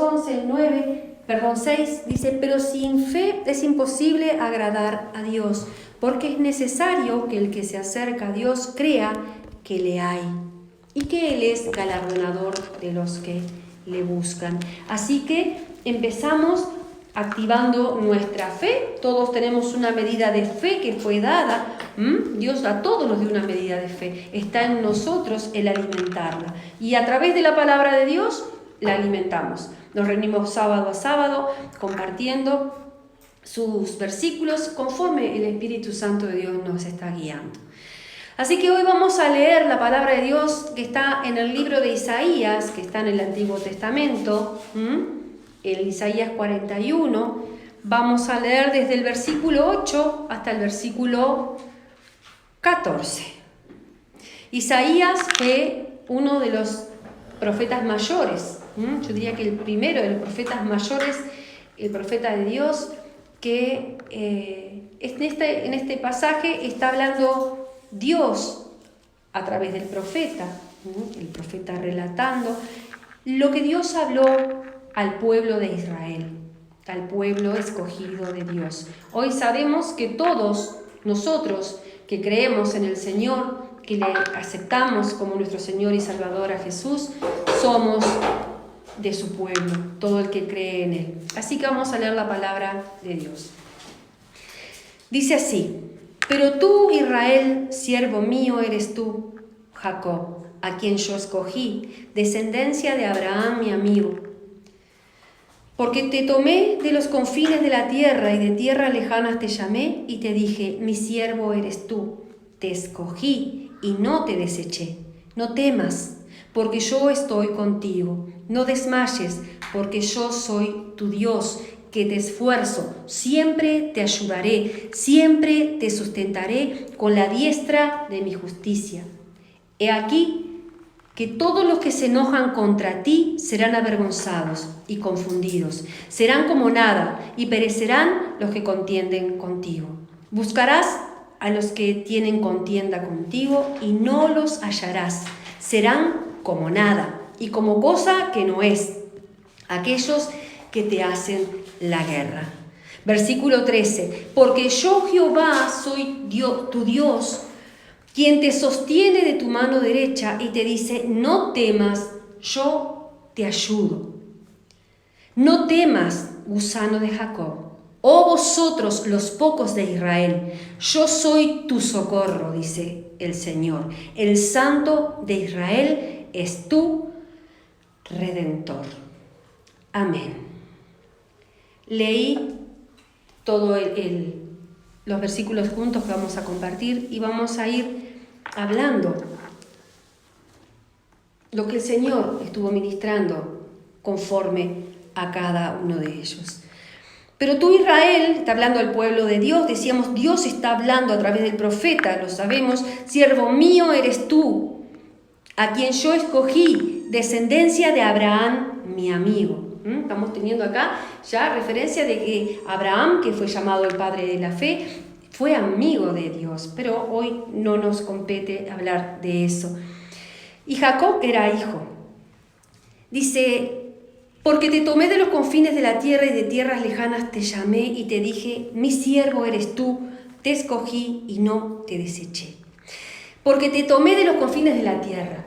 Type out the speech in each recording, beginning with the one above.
11, 6, dice, pero sin fe es imposible agradar a Dios, porque es necesario que el que se acerca a Dios crea que le hay y que Él es galardonador de los que le buscan. Así que empezamos activando nuestra fe. Todos tenemos una medida de fe que fue dada. Dios a todos nos dio una medida de fe. Está en nosotros el alimentarla. Y a través de la palabra de Dios la alimentamos. Nos reunimos sábado a sábado compartiendo sus versículos conforme el Espíritu Santo de Dios nos está guiando. Así que hoy vamos a leer la palabra de Dios que está en el libro de Isaías, que está en el Antiguo Testamento, en Isaías 41. Vamos a leer desde el versículo 8 hasta el versículo 14. Isaías fue uno de los profetas mayores. Yo diría que el primero de los profetas mayores, el profeta de Dios, que en este pasaje está hablando Dios a través del profeta, el profeta relatando lo que Dios habló al pueblo de Israel, al pueblo escogido de Dios. Hoy sabemos que todos nosotros que creemos en el Señor, que le aceptamos como nuestro Señor y Salvador a Jesús, somos de su pueblo, todo el que cree en Él. Así que vamos a leer la palabra de Dios. Dice así: pero tú, Israel, siervo mío eres tú, Jacob, a quien yo escogí, descendencia de Abraham, mi amigo. Porque te tomé de los confines de la tierra y de tierras lejanas te llamé y te dije, mi siervo eres tú, te escogí y no te deseché. No temas, porque yo estoy contigo. No desmayes, porque yo soy tu Dios, que te esfuerzo, siempre te ayudaré, siempre te sustentaré con la diestra de mi justicia. He aquí que todos los que se enojan contra ti serán avergonzados y confundidos, serán como nada y perecerán los que contienden contigo. Buscarás a los que tienen contienda contigo y no los hallarás, serán como nada y como cosa que no es, aquellos que te hacen la guerra. Versículo 13. Porque yo, Jehová, soy Dios, tu Dios, quien te sostiene de tu mano derecha y te dice, no temas, yo te ayudo. No temas, gusano de Jacob, oh vosotros los pocos de Israel, yo soy tu socorro, dice el Señor. El Santo de Israel es tu Redentor. Amén. Leí todos los versículos juntos que vamos a compartir y vamos a ir hablando lo que el Señor estuvo ministrando conforme a cada uno de ellos. Pero tú, Israel, está hablando al pueblo de Dios, decíamos, Dios está hablando a través del profeta, lo sabemos, siervo mío eres tú, a quien yo escogí, descendencia de Abraham, mi amigo. Estamos teniendo acá ya referencia de que Abraham, que fue llamado el padre de la fe, fue amigo de Dios, pero hoy no nos compete hablar de eso. Y Jacob era hijo. Dice, porque te tomé de los confines de la tierra y de tierras lejanas te llamé y te dije, mi siervo eres tú, te escogí y no te deseché. Porque te tomé de los confines de la tierra.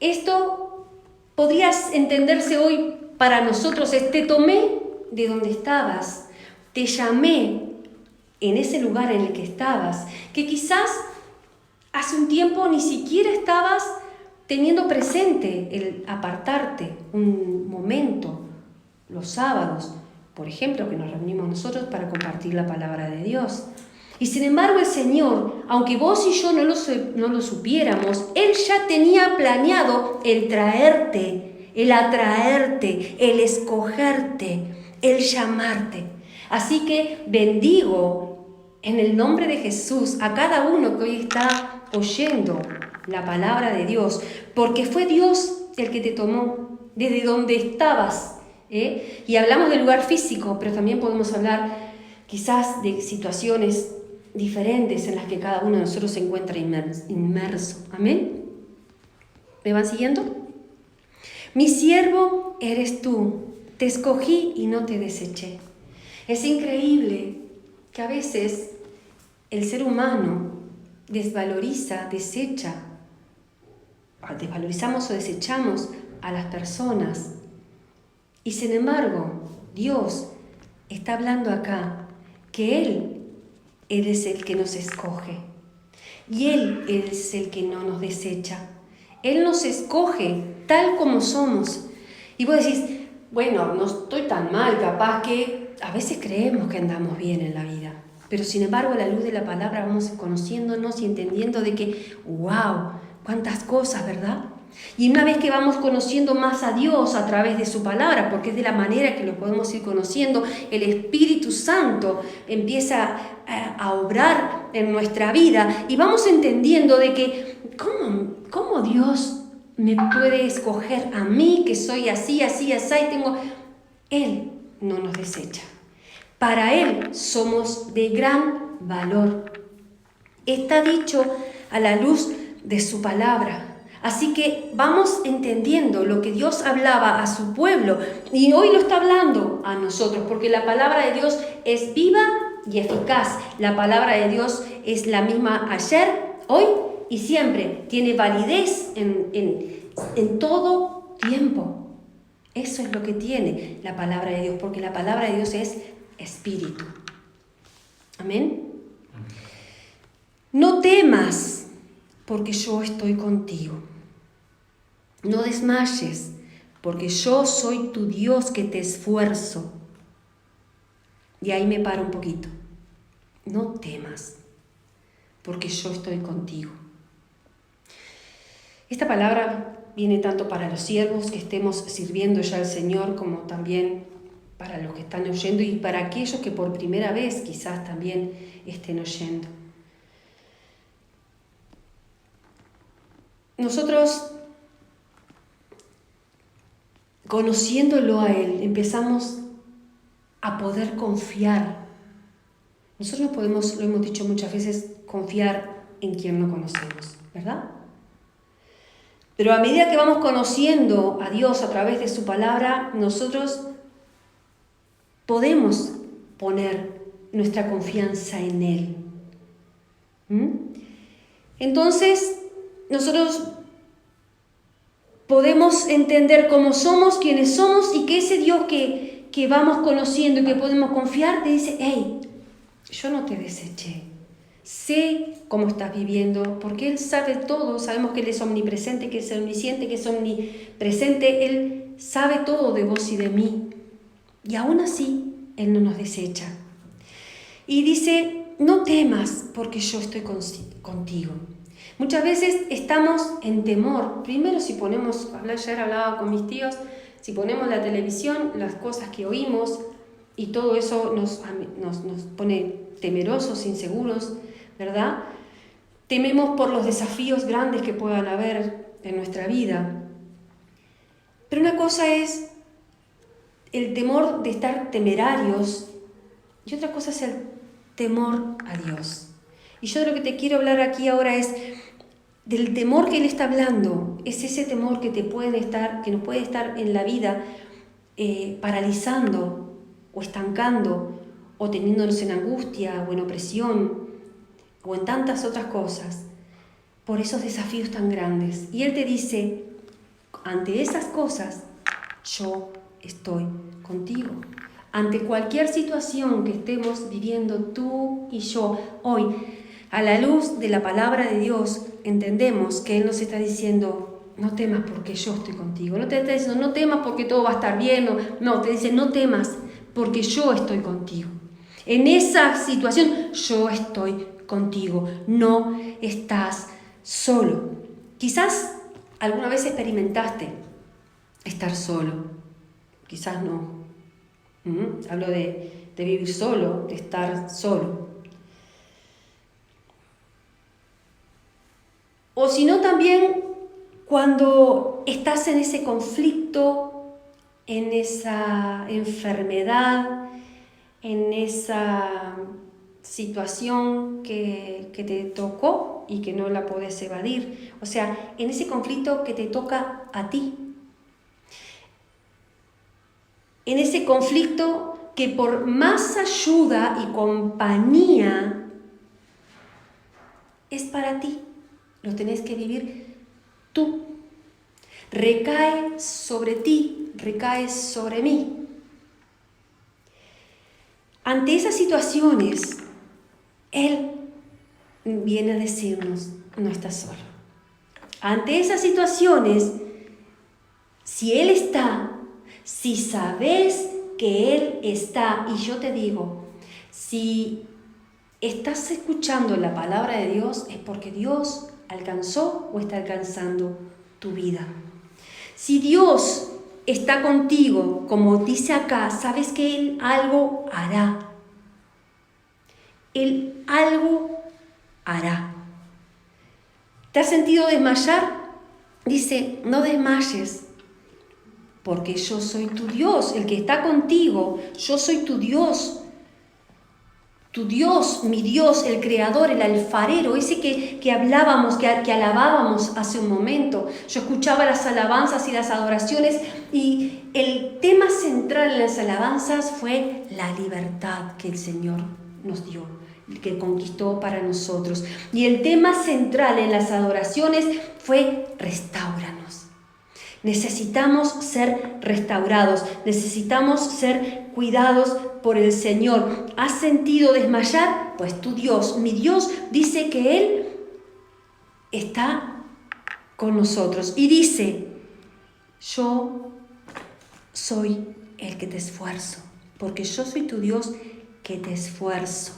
Esto podría entenderse hoy para nosotros, te tomé de donde estabas, te llamé en ese lugar en el que estabas, que quizás hace un tiempo ni siquiera estabas teniendo presente el apartarte un momento, los sábados, por ejemplo, que nos reunimos nosotros para compartir la palabra de Dios. Y sin embargo el Señor, aunque vos y yo no lo supiéramos, Él ya tenía planeado el traerte, el atraerte, el escogerte, el llamarte. Así que bendigo en el nombre de Jesús a cada uno que hoy está oyendo la palabra de Dios, porque fue Dios el que te tomó desde donde estabas. Y hablamos del lugar físico, pero también podemos hablar quizás de situaciones diferentes en las que cada uno de nosotros se encuentra inmerso. ¿Amén? ¿Me van siguiendo? Mi siervo eres tú, Te escogí y no te deseché. Es increíble que a veces el ser humano desvalorizamos o desechamos a las personas. Y sin embargo, Dios está hablando acá que Él es el que nos escoge. Y Él es el que no nos desecha. Él nos escoge tal como somos. Y vos decís, bueno, no estoy tan mal, capaz que a veces creemos que andamos bien en la vida. Pero sin embargo, a la luz de la palabra vamos conociéndonos y entendiendo de que, wow, cuántas cosas, ¿verdad? Y una vez que vamos conociendo más a Dios a través de su palabra, porque es de la manera que lo podemos ir conociendo, el Espíritu Santo empieza a obrar en nuestra vida y vamos entendiendo de que, ¿cómo Dios me puede escoger a mí, que soy así, así, así, y tengo... Él no nos desecha. Para Él somos de gran valor. Está dicho a la luz de su palabra. Así que vamos entendiendo lo que Dios hablaba a su pueblo y hoy lo está hablando a nosotros, porque la palabra de Dios es viva y eficaz. La palabra de Dios es la misma ayer, hoy y siempre. Tiene validez en todo tiempo. Eso es lo que tiene la palabra de Dios, porque la palabra de Dios es espíritu. Amén. No temas, porque yo estoy contigo. No desmayes, porque yo soy tu Dios que te esfuerzo. Y ahí me paro un poquito. No temas, porque yo estoy contigo. Esta palabra viene tanto para los siervos que estemos sirviendo ya al Señor, como también para los que están oyendo y para aquellos que por primera vez quizás también estén oyendo. Nosotros, conociéndolo a Él, empezamos a poder confiar. Nosotros podemos, lo hemos dicho muchas veces, confiar en quien no conocemos, ¿verdad? Pero a medida que vamos conociendo a Dios a través de su palabra, nosotros podemos poner nuestra confianza en Él. Entonces, nosotros podemos entender cómo somos, quiénes somos y que ese Dios que vamos conociendo y que podemos confiar te dice, hey, yo no te deseché. Sé cómo estás viviendo, porque Él sabe todo. Sabemos que Él es omnipresente, que es omnisciente, que es omnipresente. Él sabe todo de vos y de mí. Y aún así, Él no nos desecha. Y dice, no temas, porque yo estoy contigo. Muchas veces estamos en temor. Primero, si ponemos, ayer hablaba con mis tíos, si ponemos la televisión, las cosas que oímos, y todo eso nos pone temerosos, inseguros, ¿verdad? Tememos por los desafíos grandes que puedan haber en nuestra vida. Pero una cosa es el temor de estar temerarios y otra cosa es el temor a Dios. Y yo de lo que te quiero hablar aquí ahora es del temor que Él está hablando. Es ese temor que nos puede estar en la vida paralizando o estancando o teniéndonos en angustia o en opresión o en tantas otras cosas por esos desafíos tan grandes. Y Él te dice, ante esas cosas, yo estoy contigo. Ante cualquier situación que estemos viviendo tú y yo hoy, a la luz de la palabra de Dios, entendemos que Él nos está diciendo, no temas porque yo estoy contigo. No te está diciendo, no temas porque todo va a estar bien. No, te dice, no temas porque yo estoy contigo. En esa situación, yo estoy contigo. No estás solo. Quizás alguna vez experimentaste estar solo. Quizás no. Hablo de vivir solo, de estar solo. O si no, también cuando estás en ese conflicto, en esa enfermedad, en esa situación que te tocó y que no la podés evadir. O sea, en ese conflicto que te toca a ti. en ese conflicto que por más ayuda y compañía es para ti. Lo tenés que vivir tú. Recae sobre ti, recae sobre mí. Ante esas situaciones, Él viene a decirnos, no estás solo. Ante esas situaciones, si Él está, si sabes que Él está, y yo te digo, si estás escuchando la palabra de Dios, es porque Dios alcanzó o está alcanzando tu vida. Si Dios está contigo, como dice acá, sabes que Él algo hará. Él algo hará. ¿Te has sentido desmayar? Dice, no desmayes, porque yo soy tu Dios, el que está contigo. Yo soy tu Dios, mi Dios, el creador, el alfarero, ese que hablábamos, que alabábamos hace un momento. Yo escuchaba las alabanzas y las adoraciones y el tema central en las alabanzas fue la libertad que el Señor nos dio, que conquistó para nosotros. Y el tema central en las adoraciones fue restáuranos. Necesitamos ser restaurados, necesitamos ser cuidados por el Señor. ¿Has sentido desmayar? Pues tu Dios, mi Dios, dice que Él está con nosotros. Y dice, yo soy el que te esfuerzo, porque yo soy tu Dios que te esfuerzo.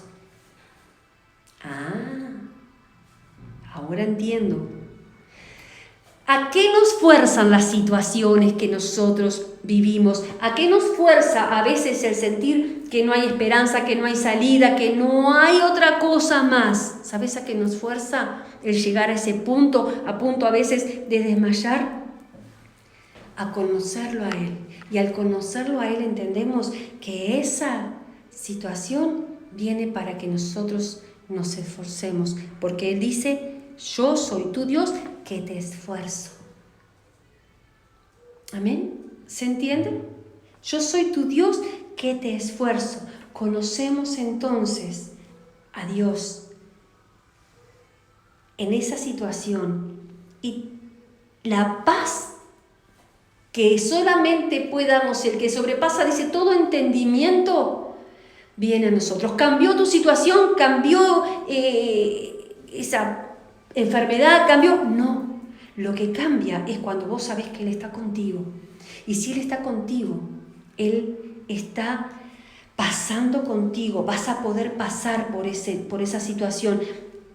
Ahora entiendo. ¿A qué nos fuerzan las situaciones que nosotros vivimos? ¿A qué nos fuerza a veces el sentir que no hay esperanza, que no hay salida, que no hay otra cosa más? ¿Sabes a qué nos fuerza el llegar a ese punto, a punto a veces de desmayar? A conocerlo a Él. Y al conocerlo a Él entendemos que esa situación viene para que nosotros nos esforcemos. Porque Él dice, yo soy tu Dios que te esfuerzo. ¿Amén? ¿Se entiende? Yo soy tu Dios que te esfuerzo. Conocemos entonces a Dios en esa situación y la paz que solamente puede darnos el que sobrepasa, dice, todo entendimiento viene a nosotros. ¿Cambió tu situación? ¿Cambió esa enfermedad? ¿Cambió? No. Lo que cambia es cuando vos sabés que Él está contigo. Y si Él está contigo, Él está pasando contigo. Vas a poder pasar por esa situación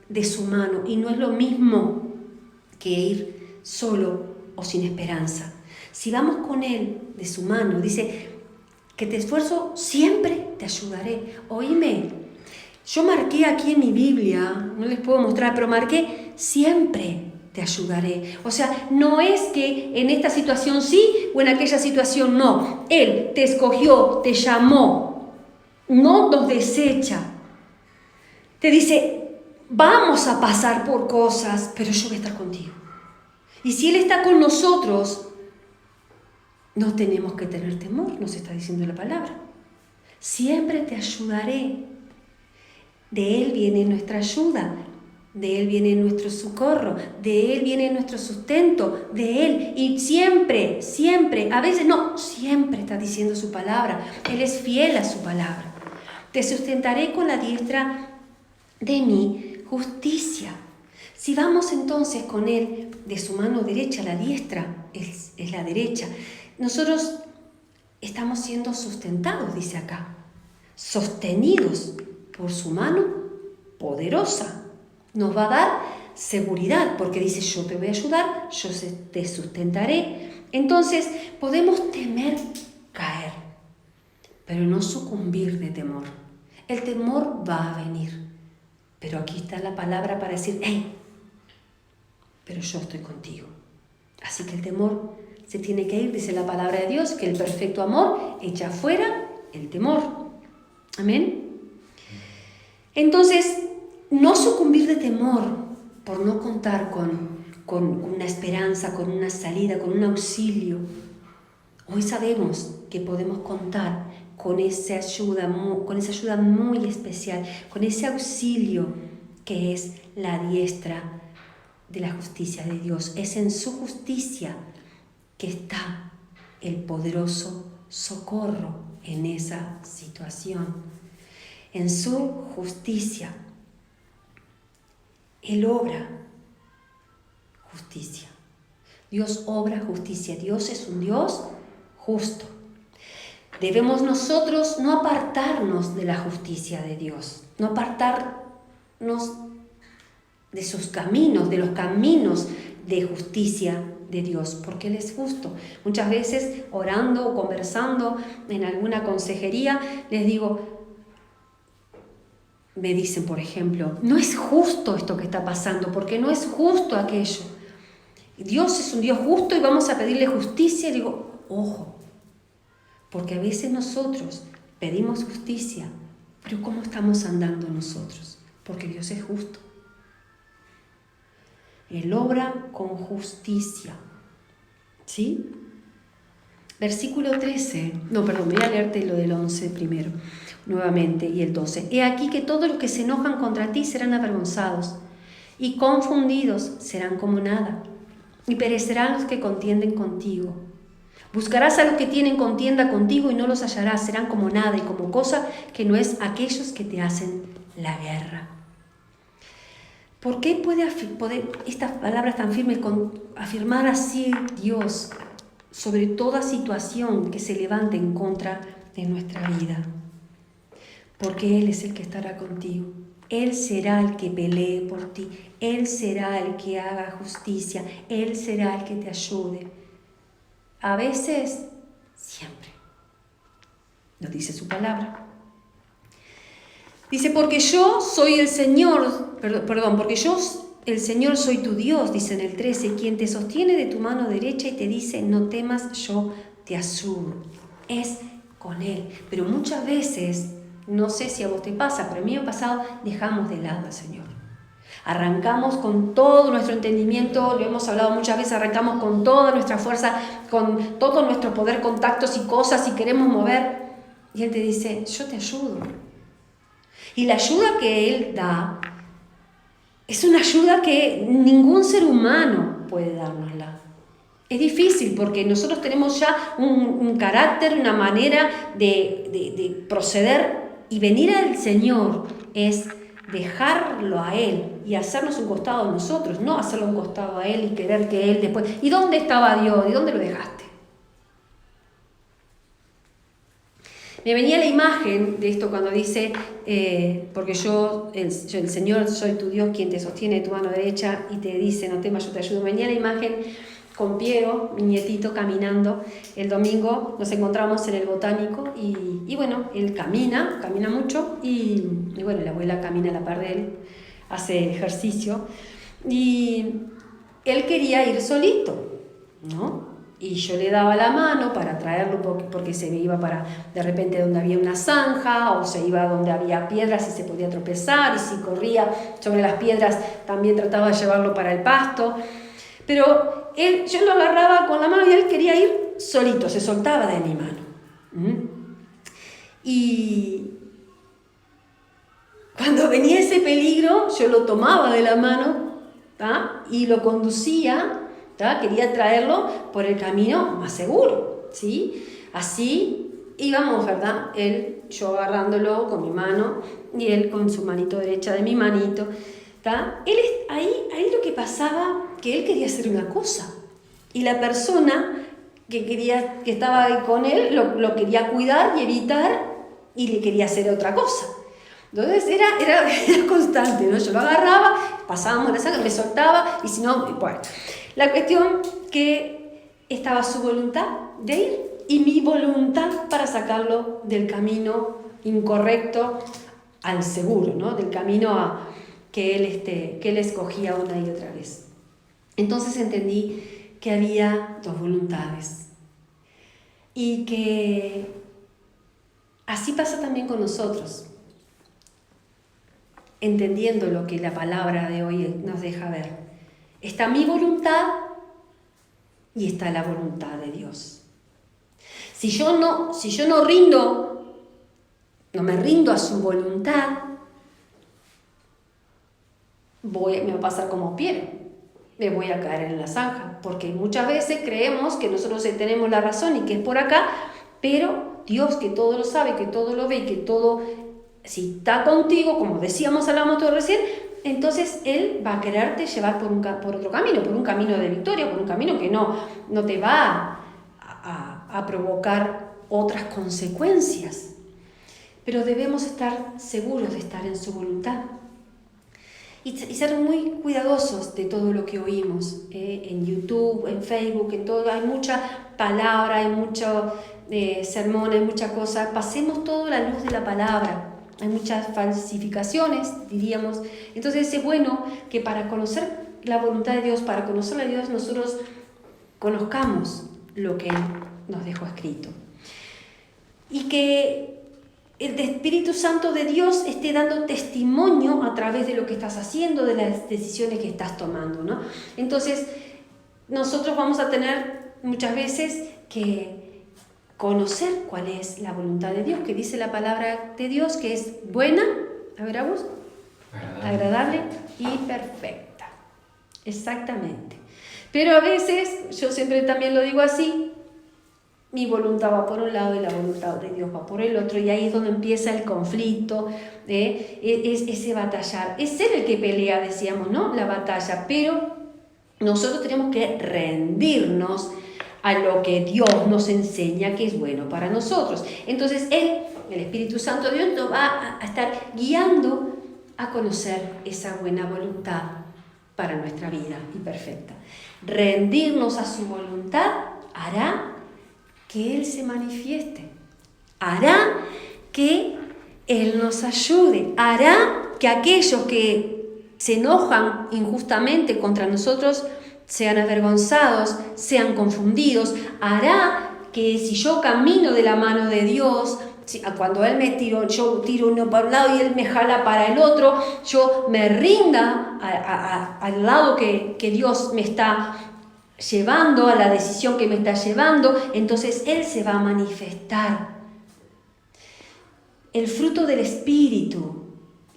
de su mano. Y no es lo mismo que ir solo o sin esperanza. Si vamos con Él de su mano, dice que te esfuerzo, siempre te ayudaré. Oíme, yo marqué aquí en mi Biblia, no les puedo mostrar, pero marqué siempre te ayudaré. O sea, no es que en esta situación sí o en aquella situación no. Él te escogió, te llamó, no nos desecha. Te dice, vamos a pasar por cosas, pero yo voy a estar contigo. Y si Él está con nosotros, no tenemos que tener temor, nos está diciendo la palabra. Siempre te ayudaré. De Él viene nuestra ayuda, de Él viene nuestro socorro, de Él viene nuestro sustento, de Él. Y siempre, a veces no, siempre está diciendo su palabra. Él es fiel a su palabra. Te sustentaré con la diestra de mi justicia. Si vamos entonces con Él de su mano derecha, la diestra es la derecha, nosotros estamos siendo sustentados, dice acá, sostenidos por su mano poderosa. Nos va a dar seguridad, porque dice, yo te voy a ayudar, yo te sustentaré. Entonces podemos temer caer, pero no sucumbir de temor. El temor va a venir, pero aquí está la palabra para decir, hey, pero yo estoy contigo. Así que el temor se tiene que ir, dice la palabra de Dios, que el perfecto amor echa fuera el temor. Amén. Entonces, no sucumbir de temor por no contar con una esperanza, con una salida, con un auxilio. Hoy sabemos que podemos contar con esa ayuda muy especial, con ese auxilio que es la diestra de la justicia de Dios. Es en su justicia que está el poderoso socorro en esa situación. En su justicia, Él obra justicia. Dios obra justicia. Dios es un Dios justo. Debemos nosotros no apartarnos de la justicia de Dios, no apartarnos de sus caminos, de los caminos de justicia de Dios, porque Él es justo. Muchas veces orando o conversando en alguna consejería, les digo, me dicen, por ejemplo, no es justo esto que está pasando, porque no es justo aquello. Dios es un Dios justo y vamos a pedirle justicia. Y digo, ojo, porque a veces nosotros pedimos justicia, pero ¿cómo estamos andando nosotros? Porque Dios es justo. Él obra con justicia. ¿Sí? Versículo 13. No, perdón, voy a leerte lo del 11 primero, nuevamente, y el 12. He aquí que todos los que se enojan contra ti serán avergonzados, y confundidos serán como nada, y perecerán los que contienden contigo. Buscarás a los que tienen contienda contigo y no los hallarás, serán como nada y como cosa que no es aquellos que te hacen la guerra. ¿Por qué puede estas palabras tan firmes afirmar así Dios sobre toda situación que se levante en contra de nuestra vida? Porque Él es el que estará contigo. Él será el que pelee por ti. Él será el que haga justicia. Él será el que te ayude. A veces, siempre. Nos dice su palabra. Dice, porque yo soy el Señor, porque yo, el Señor, soy tu Dios, dice en el 13, quien te sostiene de tu mano derecha y te dice, no temas, yo te ayudo. Es con Él. Pero muchas veces, no sé si a vos te pasa, pero a mí me ha pasado, dejamos de lado al Señor. Arrancamos con todo nuestro entendimiento, lo hemos hablado muchas veces, arrancamos con toda nuestra fuerza, con todo nuestro poder, contactos y cosas y queremos mover. Y Él te dice, yo te ayudo. Y la ayuda que Él da es una ayuda que ningún ser humano puede dárnosla. Es difícil porque nosotros tenemos ya un carácter, una manera de proceder, y venir al Señor es dejarlo a Él y hacernos un costado a nosotros, no hacerlo un costado a Él y querer que Él después... ¿Y dónde estaba Dios? ¿Y dónde lo dejaste? Me venía la imagen de esto cuando dice, porque yo, el Señor, soy tu Dios, quien te sostiene de tu mano derecha y te dice, no temas, yo te ayudo. Me venía la imagen con Piero, mi nietito, caminando. El domingo nos encontramos en el botánico y bueno, él camina mucho y bueno, la abuela camina a la par de él, hace ejercicio y él quería ir solito, ¿no? Y yo le daba la mano para traerlo porque se iba para de repente donde había una zanja o se iba donde había piedras y se podía tropezar, y si corría sobre las piedras también trataba de llevarlo para el pasto. Pero yo lo agarraba con la mano y él quería ir solito, se soltaba de mi mano. Y cuando venía ese peligro, yo lo tomaba de la mano, ¿tá? Y lo conducía, ¿tá? Quería traerlo por el camino más seguro, ¿sí? Así íbamos, ¿verdad? Yo agarrándolo con mi mano y él con su manito derecha de mi manito, ¿tá? Ahí lo que pasaba, que él quería hacer una cosa y la persona que estaba ahí con él lo quería cuidar y evitar y le quería hacer otra cosa. Entonces era constante, ¿no? Yo lo agarraba, pasábamos la sangre, me soltaba y si no, bueno. La cuestión que estaba su voluntad de ir y mi voluntad para sacarlo del camino incorrecto al seguro, ¿no? Del camino que él escogía una y otra vez. Entonces entendí que había dos voluntades y que así pasa también con nosotros, entendiendo lo que la palabra de hoy nos deja ver. Está mi voluntad y está la voluntad de Dios. Si yo no rindo, no me rindo a su voluntad, me va a pasar como Piero, me voy a caer en la zanja, porque muchas veces creemos que nosotros tenemos la razón y que es por acá, pero Dios, que todo lo sabe, que todo lo ve y que todo, si está contigo, como hablamos todo recién, entonces Él va a quererte llevar por otro camino, por un camino de victoria, por un camino que no te va a provocar otras consecuencias. Pero debemos estar seguros de estar en su voluntad y ser muy cuidadosos de todo lo que oímos en YouTube, en Facebook, en todo. Hay mucha palabra, hay mucho sermón, hay mucha cosa. Pasemos todo a la luz de la palabra. Hay muchas falsificaciones, diríamos. Entonces es bueno que para conocer la voluntad de Dios, para conocer a Dios, nosotros conozcamos lo que Él nos dejó escrito. Y que el Espíritu Santo de Dios esté dando testimonio a través de lo que estás haciendo, de las decisiones que estás tomando, ¿no? Entonces, nosotros vamos a tener muchas veces que conocer cuál es la voluntad de Dios, que dice la palabra de Dios, que es buena, a ver, Agus, agradable y perfecta. Exactamente. Pero a veces, yo siempre también lo digo así, mi voluntad va por un lado y la voluntad de Dios va por el otro, y ahí es donde empieza el conflicto, es ese batallar. Es Él el que pelea, decíamos, ¿no? La batalla, pero nosotros tenemos que rendirnos a lo que Dios nos enseña que es bueno para nosotros. Entonces Él, el Espíritu Santo de Dios, nos va a estar guiando a conocer esa buena voluntad para nuestra vida y perfecta. Rendirnos a su voluntad hará que Él se manifieste, hará que Él nos ayude, hará que aquellos que se enojan injustamente contra nosotros sean avergonzados, sean confundidos, hará que si yo camino de la mano de Dios, cuando Él me tiro, yo tiro uno para un lado y Él me jala para el otro, yo me rinda al lado que Dios me está llevando, a la decisión que me está llevando, entonces Él se va a manifestar. El fruto del Espíritu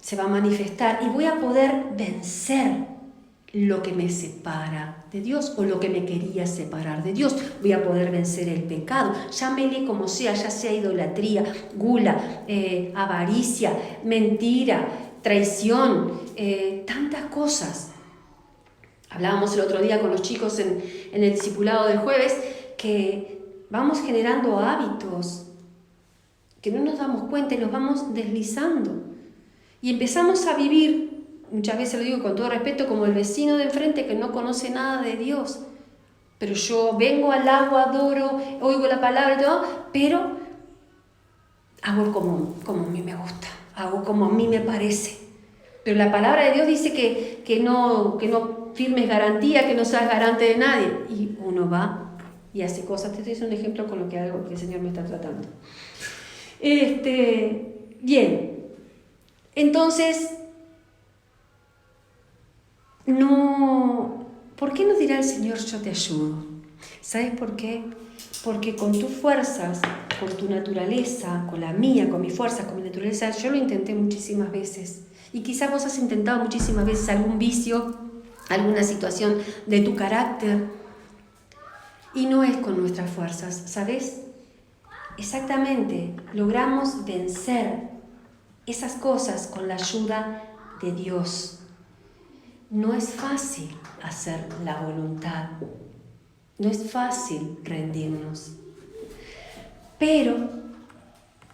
se va a manifestar y voy a poder vencer lo que me separa de Dios o lo que me quería separar de Dios. Voy a poder vencer el pecado, llámele como sea, ya sea idolatría, gula, avaricia, mentira, traición, tantas cosas. Hablábamos el otro día con los chicos en el discipulado del jueves que vamos generando hábitos que no nos damos cuenta y los vamos deslizando. Y empezamos a vivir, muchas veces lo digo con todo respeto, como el vecino de enfrente que no conoce nada de Dios. Pero yo vengo al agua, adoro, oigo la palabra y todo, pero hago como a mí me gusta, hago como a mí me parece. Pero la palabra de Dios dice que no firmes garantía, que no seas garante de nadie. Y uno va y hace cosas. Te estoy diciendo un ejemplo con lo que algo que el Señor me está tratando. Bien. Entonces, ¿por qué nos dirá el Señor yo te ayudo? ¿Sabes por qué? Porque con tus fuerzas, con tu naturaleza, con la mía, con mis fuerzas, con mi naturaleza, yo lo intenté muchísimas veces. Y quizás vos has intentado muchísimas veces algún vicio, alguna situación de tu carácter. Y no es con nuestras fuerzas, ¿sabes? Exactamente, logramos vencer esas cosas con la ayuda de Dios. No es fácil hacer la voluntad, no es fácil rendirnos. Pero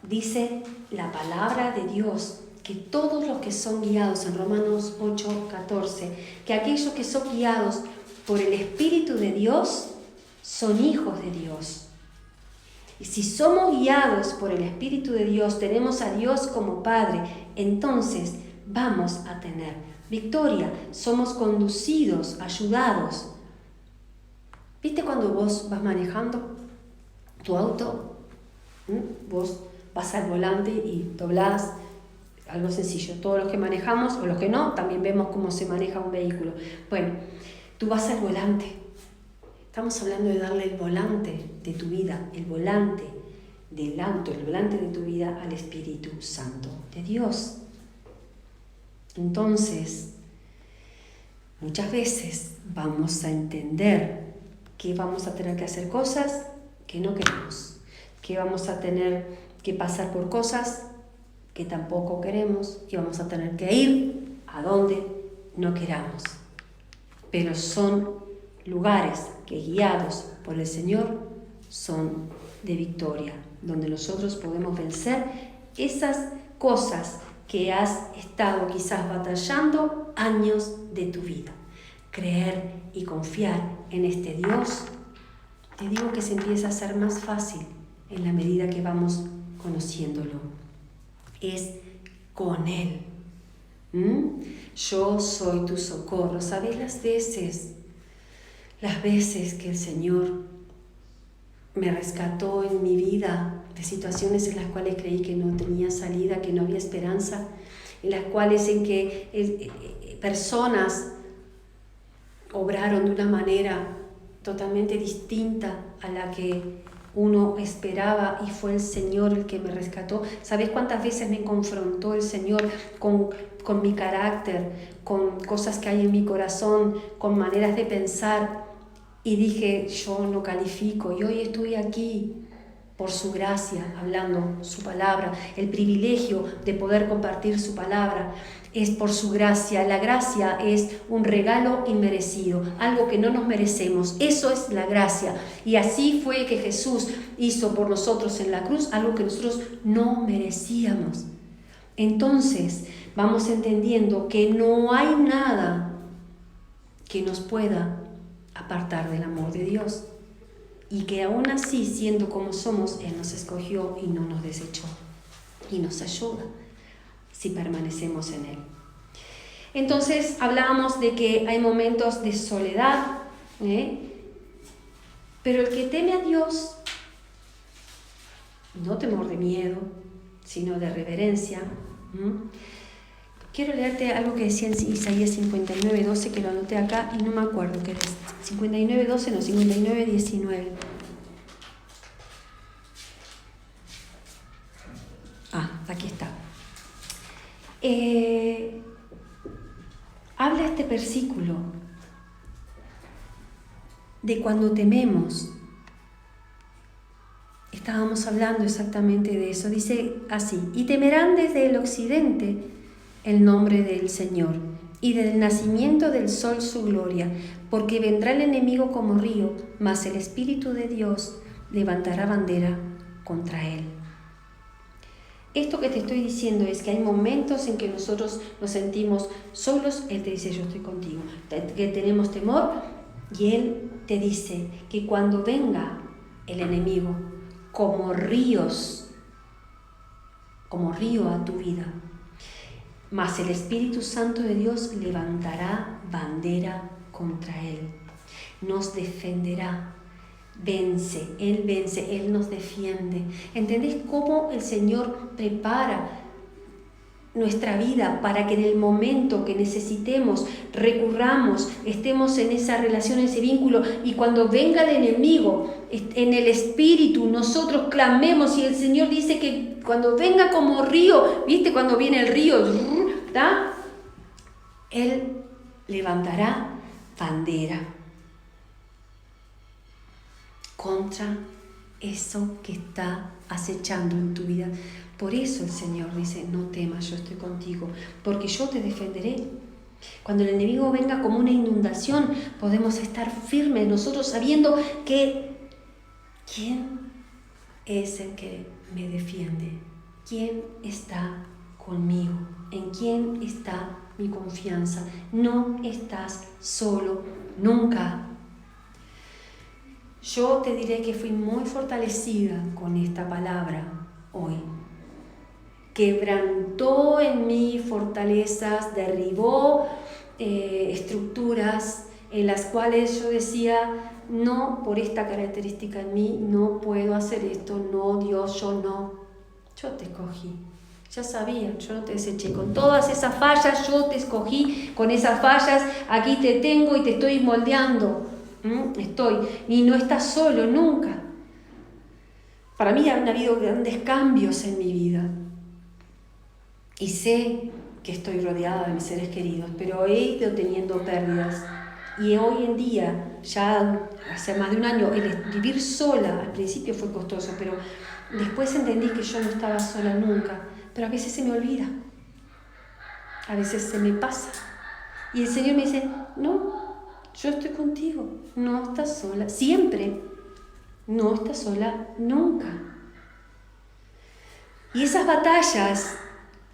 dice la palabra de Dios que todos los que son guiados, en Romanos 8:14, que aquellos que son guiados por el Espíritu de Dios son hijos de Dios. Y si somos guiados por el Espíritu de Dios, tenemos a Dios como Padre, entonces vamos a tener victoria, somos conducidos, ayudados. ¿Viste cuando vos vas manejando tu auto? Vos vas al volante y doblás, algo sencillo. Todos los que manejamos, o los que no, también vemos cómo se maneja un vehículo. Bueno, tú vas al volante. Estamos hablando de darle el volante de tu vida, el volante el volante de tu vida, al Espíritu Santo de Dios. Entonces, muchas veces vamos a entender que vamos a tener que hacer cosas que no queremos, que vamos a tener que pasar por cosas que tampoco queremos y vamos a tener que ir a donde no queramos. Pero son lugares que, guiados por el Señor, son de victoria, donde nosotros podemos vencer esas cosas que has estado quizás batallando años de tu vida. Creer y confiar en este Dios, te digo que se empieza a hacer más fácil en la medida que vamos conociéndolo. Es con Él. Yo soy tu socorro. ¿Sabes las veces que el Señor me rescató en mi vida de situaciones en las cuales creí que no tenía salida, que no había esperanza, en las cuales en que personas obraron de una manera totalmente distinta a la que uno esperaba, y fue el Señor el que me rescató? ¿Sabes cuántas veces me confrontó el Señor con mi carácter, con cosas que hay en mi corazón, con maneras de pensar? Y dije, yo no califico, y hoy estoy aquí por su gracia, hablando su palabra. El privilegio de poder compartir su palabra es por su gracia. La gracia es un regalo inmerecido, algo que no nos merecemos. Eso es la gracia. Y así fue que Jesús hizo por nosotros en la cruz algo que nosotros no merecíamos. Entonces vamos entendiendo que no hay nada que nos pueda apartar del amor de Dios, y que aún así, siendo como somos, Él nos escogió y no nos desechó, y nos ayuda si permanecemos en Él. Entonces hablábamos de que hay momentos de soledad, pero el que teme a Dios, no temor de miedo, sino de reverencia. Quiero leerte algo que decía en Isaías 59:12, que lo anoté acá y no me acuerdo qué es. 59:12, no, 59:19. Aquí está. Habla este versículo de cuando tememos. Estábamos hablando exactamente de eso. Dice así: y temerán desde el occidente el nombre del Señor, y desde el nacimiento del sol su gloria, porque vendrá el enemigo como río, mas el Espíritu de Dios levantará bandera contra él. Esto que te estoy diciendo es que hay momentos en que nosotros nos sentimos solos. Él te dice, yo estoy contigo. Que tenemos temor, y Él te dice que cuando venga el enemigo como río a tu vida, mas el Espíritu Santo de Dios levantará bandera contra él, nos defenderá. Él nos defiende. ¿Entendés cómo el Señor prepara nuestra vida para que en el momento que necesitemos, recurramos, estemos en esa relación, en ese vínculo, y cuando venga el enemigo, en el Espíritu, nosotros clamemos? Y el Señor dice que cuando venga como río, ¿viste? Cuando viene el río, ¿tá? Él levantará bandera contra eso que está acechando en tu vida. Por eso el Señor dice, no temas, yo estoy contigo, porque yo te defenderé. Cuando el enemigo venga como una inundación, podemos estar firmes nosotros sabiendo que ¿quién es el que me defiende? ¿Quién está conmigo? ¿En quién está mi confianza? No estás solo, nunca. Yo te diré que fui muy fortalecida con esta palabra hoy. Quebrantó en mí fortalezas, derribó estructuras en las cuales yo decía, no, por esta característica en mí, no puedo hacer esto, no, Dios, yo no. Yo te escogí, ya sabía, yo no te deseché. Con todas esas fallas, yo te escogí, con esas fallas, aquí te tengo y te estoy moldeando. Y no estás solo, nunca. Para mí han habido grandes cambios en mi vida. Y sé que estoy rodeada de mis seres queridos, pero he ido teniendo pérdidas. Y hoy en día, ya hace más de un año, el vivir sola, al principio fue costoso, pero después entendí que yo no estaba sola nunca. Pero a veces se me olvida, a veces se me pasa. Y el Señor me dice, no, yo estoy contigo, no estás sola, siempre, no estás sola nunca. Y esas batallas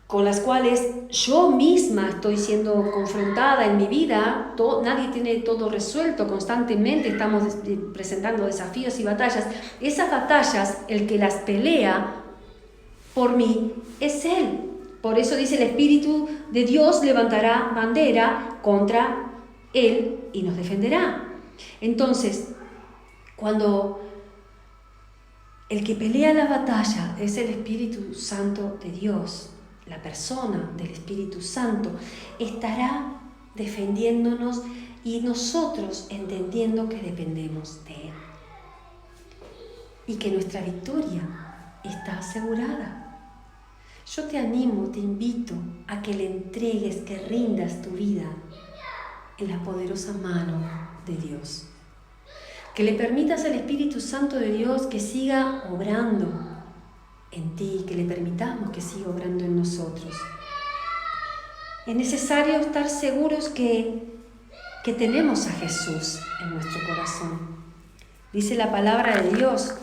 con las cuales yo misma estoy siendo confrontada en mi vida, nadie tiene todo resuelto, constantemente estamos presentando desafíos y batallas. Esas batallas, el que las pelea por mí es Él. Por eso dice, el Espíritu de Dios levantará bandera contra Él y nos defenderá. Entonces, cuando el que pelea la batalla es el Espíritu Santo de Dios, la persona del Espíritu Santo estará defendiéndonos y nosotros entendiendo que dependemos de Él y que nuestra victoria está asegurada. Yo te animo, te invito a que le entregues, que rindas tu vida en la poderosa mano de Dios. Que le permitas al Espíritu Santo de Dios que siga obrando en ti, que le permitamos que siga obrando en nosotros. Es necesario estar seguros que tenemos a Jesús en nuestro corazón. Dice la palabra de Dios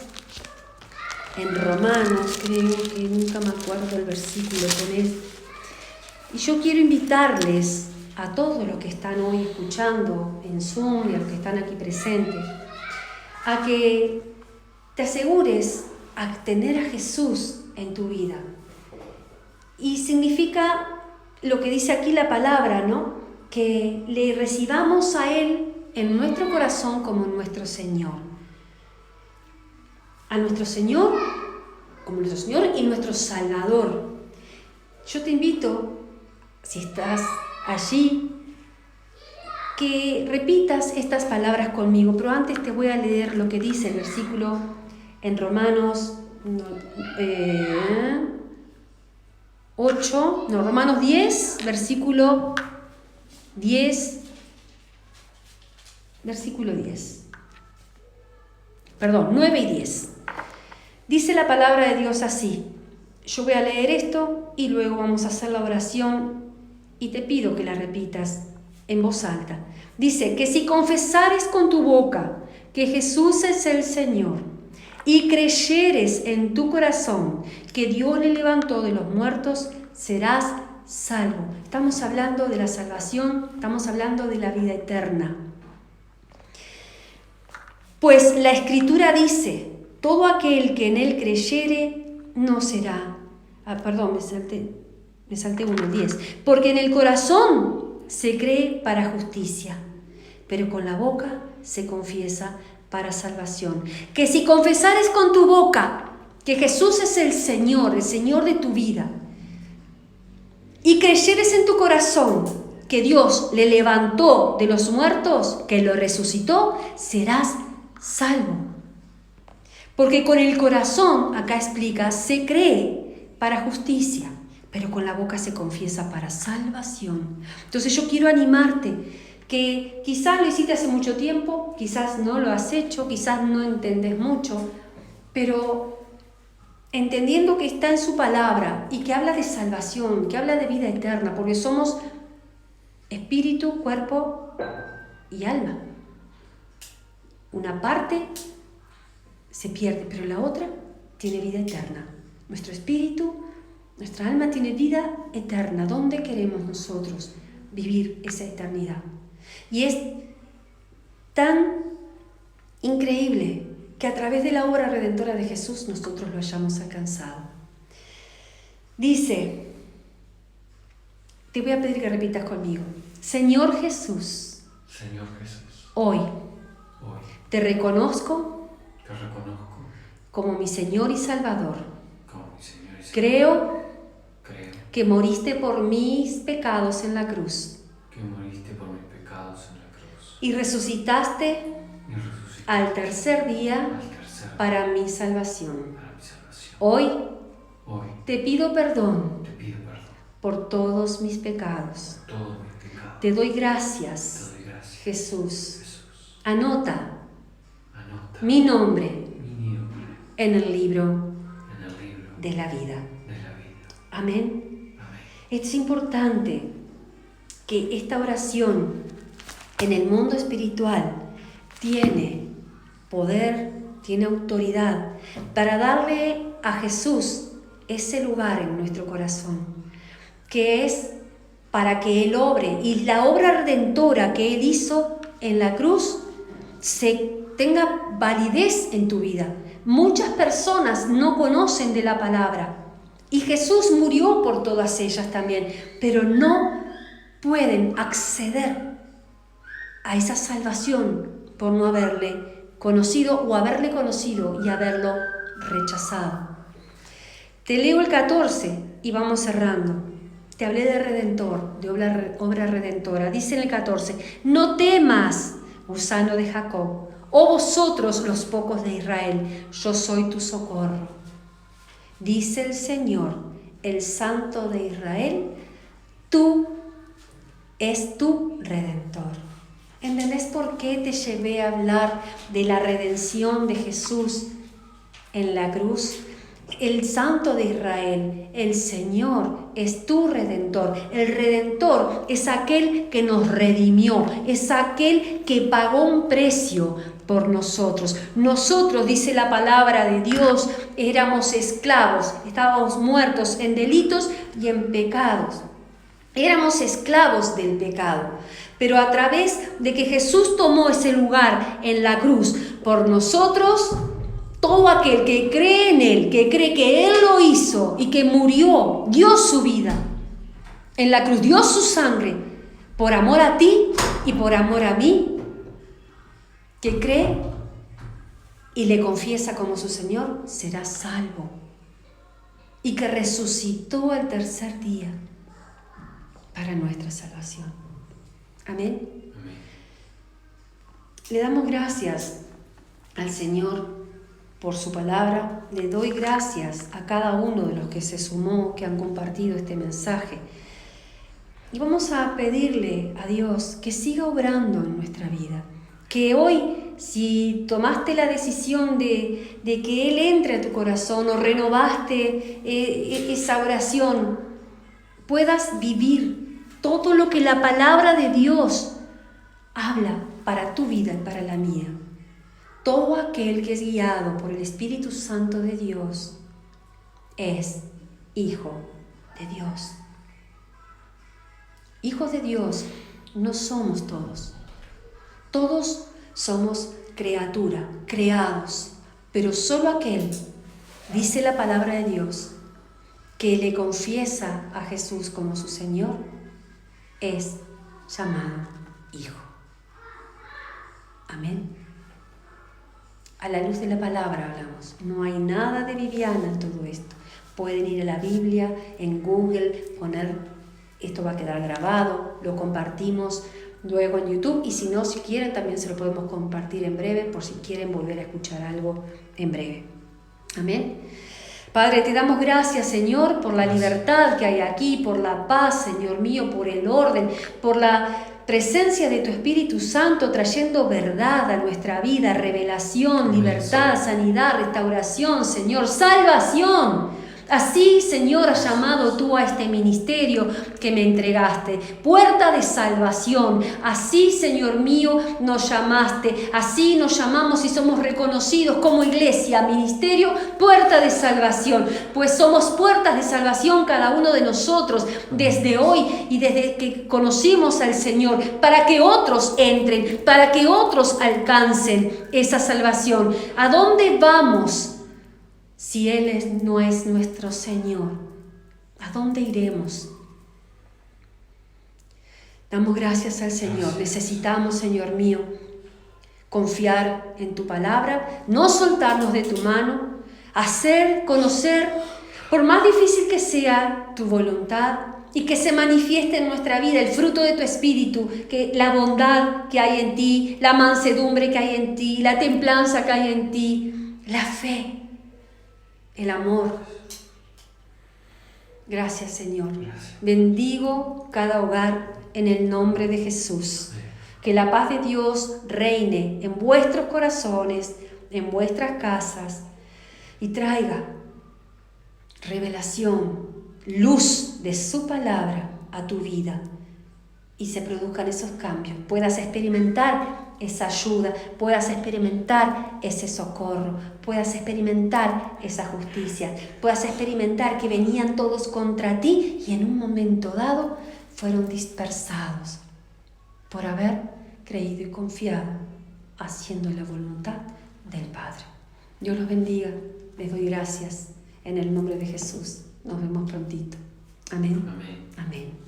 en Romanos, creo que nunca me acuerdo el versículo que es. Y yo quiero invitarles a todos los que están hoy escuchando en Zoom y a los que están aquí presentes, a que te asegures a tener a Jesús en tu vida. Y significa lo que dice aquí la palabra, ¿no? Que le recibamos a Él en nuestro corazón como nuestro Señor. A nuestro Señor como nuestro Señor y nuestro Salvador. Yo te invito, si estás allí, que repitas estas palabras conmigo, pero antes te voy a leer lo que dice el versículo en Romanos 10, versículo 10, versículo 10. Perdón, 9 y 10. Dice la palabra de Dios así. Yo voy a leer esto y luego vamos a hacer la oración y te pido que la repitas en voz alta. Dice que si confesares con tu boca que Jesús es el Señor y creyeres en tu corazón que Dios le levantó de los muertos, serás salvo. Estamos hablando de la salvación, estamos hablando de la vida eterna. Pues la Escritura dice, todo aquel que en Él creyere no será... me salté 1:10. Porque en el corazón se cree para justicia, pero con la boca se confiesa para salvación. Que si confesares con tu boca que Jesús es el Señor de tu vida, y creyeres en tu corazón que Dios le levantó de los muertos, que lo resucitó, serás salvo. Porque con el corazón, acá explica, se cree para justicia, pero con la boca se confiesa para salvación. Entonces yo quiero animarte, que quizás lo hiciste hace mucho tiempo, quizás no lo has hecho, quizás no entendés mucho, pero entendiendo que está en su palabra y que habla de salvación, que habla de vida eterna, porque somos espíritu, cuerpo y alma. Una parte se pierde, pero la otra tiene vida eterna. Nuestro espíritu, nuestra alma tiene vida eterna. ¿Dónde queremos nosotros vivir esa eternidad? Y es tan increíble que a través de la obra redentora de Jesús nosotros lo hayamos alcanzado. Dice, te voy a pedir que repitas conmigo. Señor Jesús, hoy te reconozco como mi Señor y Salvador. Creo que moriste por mis pecados en la cruz. Y resucitaste al tercer día para mi salvación. Hoy Hoy te pido perdón te pido perdón por todos mis pecados. por todos mis pecados. Te doy Te gracias, doy gracias, Jesús. Jesús. Anota Anota mi nombre mi nombre en el libro en el libro de la vida. de la vida. Amén. Amén. Es importante que esta oración en el mundo espiritual tiene poder, tiene autoridad para darle a Jesús ese lugar en nuestro corazón, que es para que Él obre y la obra redentora que Él hizo en la cruz tenga validez en tu vida. Muchas personas no conocen de la palabra y Jesús murió por todas ellas también, pero no pueden acceder a esa salvación por no haberle conocido o haberle conocido y haberlo rechazado. Te leo el 14 y vamos cerrando. Te hablé de redentor, de obra redentora. Dice en el 14, no temas, gusano de Jacob, oh vosotros los pocos de Israel, yo soy tu socorro. Dice el Señor, el Santo de Israel, tú es tu redentor. ¿Entendés por qué te llevé a hablar de la redención de Jesús en la cruz? El Santo de Israel, el Señor, es tu Redentor. El Redentor es aquel que nos redimió, es aquel que pagó un precio por nosotros. Nosotros, dice la palabra de Dios, éramos esclavos, estábamos muertos en delitos y en pecados. Éramos esclavos del pecado, pero a través de que Jesús tomó ese lugar en la cruz por nosotros, todo aquel que cree en Él, que cree que Él lo hizo y que murió, dio su vida en la cruz, dio su sangre por amor a ti y por amor a mí, que cree y le confiesa como su Señor, será salvo. Y que resucitó al tercer día para nuestra salvación. Amén. Amén. Le damos gracias al Señor por su palabra. Le doy gracias a cada uno de los que se sumó, que han compartido este mensaje. Y vamos a pedirle a Dios que siga obrando en nuestra vida. Que hoy, si tomaste la decisión de que Él entre a tu corazón o renovaste esa oración, puedas vivir todo lo que la palabra de Dios habla para tu vida y para la mía. Todo aquel que es guiado por el Espíritu Santo de Dios es hijo de Dios. Hijos de Dios no somos todos. Todos somos criatura, creados, pero solo aquel, dice la palabra de Dios, que le confiesa a Jesús como su Señor, es llamado hijo. Amén. A la luz de la palabra hablamos. No hay nada de Viviana en todo esto. Pueden ir a la Biblia, en Google, poner, esto va a quedar grabado, lo compartimos luego en YouTube y si no, si quieren, también se lo podemos compartir en breve por si quieren volver a escuchar algo en breve. Amén. Padre, te damos gracias, Señor, por la libertad que hay aquí, por la paz, Señor mío, por el orden, por la presencia de tu Espíritu Santo trayendo verdad a nuestra vida, revelación, libertad, sanidad, restauración, Señor, salvación. Así, Señor, has llamado tú a este ministerio que me entregaste, puerta de salvación. Así, Señor mío, nos llamaste, así nos llamamos y somos reconocidos como iglesia, ministerio, puerta de salvación. Pues somos puertas de salvación cada uno de nosotros desde hoy y desde que conocimos al Señor, para que otros entren, para que otros alcancen esa salvación. ¿A dónde vamos? Si Él no es nuestro Señor, ¿a dónde iremos? Damos gracias al Señor. Necesitamos, Señor mío, confiar en tu palabra, no soltarnos de tu mano, hacer, conocer, por más difícil que sea, tu voluntad y que se manifieste en nuestra vida el fruto de tu espíritu, que la bondad que hay en ti, la mansedumbre que hay en ti, la templanza que hay en ti, la fe el amor. Gracias, Señor. Gracias. Bendigo cada hogar en el nombre de Jesús. Amén. Que la paz de Dios reine en vuestros corazones, en vuestras casas, y traiga revelación, luz de su palabra a tu vida, y se produzcan esos cambios, puedas experimentar esa ayuda, puedas experimentar ese socorro, puedas experimentar esa justicia, puedas experimentar que venían todos contra ti y en un momento dado fueron dispersados por haber creído y confiado haciendo la voluntad del Padre. Dios los bendiga, les doy gracias en el nombre de Jesús. Nos vemos prontito. Amén. Amén. Amén.